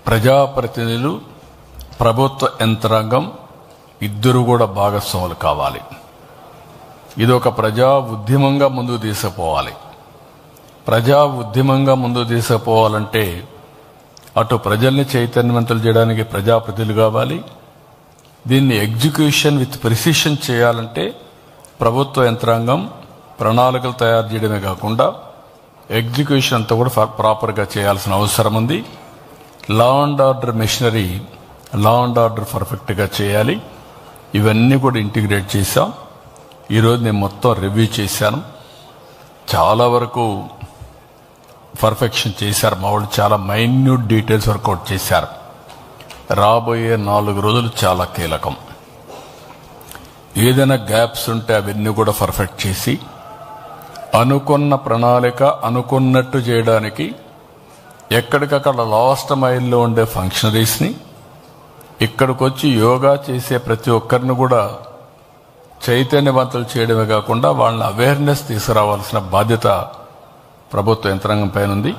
ప్రజాప్రతినిధులు, ప్రభుత్వ యంత్రాంగం ఇద్దరు కూడా భాగస్వాములు కావాలి. ఇది ఒక ప్రజా ఉద్యమంగా ముందుకు తీసుకుపోవాలి. ప్రజా ఉద్యమంగా ముందుకు తీసుకుపోవాలంటే అటు ప్రజల్ని చైతన్యవంతులు చేయడానికి ప్రజాప్రతినిధులు కావాలి. దీన్ని ఎగ్జిక్యూషన్ విత్ ప్రిసిషన్ చేయాలంటే ప్రభుత్వ యంత్రాంగం ప్రణాళికలు తయారు చేయడమే కాకుండా ఎగ్జిక్యూషన్ అంతా కూడా ప్రాపర్గా చేయాల్సిన అవసరం ఉంది. Law and order machinery, law and order పర్ఫెక్ట్గా చేయాలి. ఇవన్నీ కూడా ఇంటిగ్రేట్ చేశాం. ఈరోజు నేను మొత్తం రివ్యూ చేశాను. చాలా వరకు పర్ఫెక్షన్ చేశారు. మా వాళ్ళు చాలా మైన్యూట్ డీటెయిల్స్ వర్కౌట్ చేశారు. రాబోయే 4 రోజులు చాలా కీలకం. ఏదైనా గ్యాప్స్ ఉంటే అవన్నీ కూడా పర్ఫెక్ట్ చేసి అనుకున్న ప్రణాళిక అనుకున్నట్టు చేయడానికి ఎక్కడికక్కడ లాస్ట్ మైల్లో ఉండే ఫంక్షనరీస్ని ఇక్కడికి వచ్చి యోగా చేసే ప్రతి ఒక్కరిని కూడా చైతన్యవంతులు చేయడమే కాకుండా వాళ్ళని అవేర్నెస్ తీసుకురావాల్సిన బాధ్యత ప్రభుత్వ యంత్రాంగం పైన ఉంది.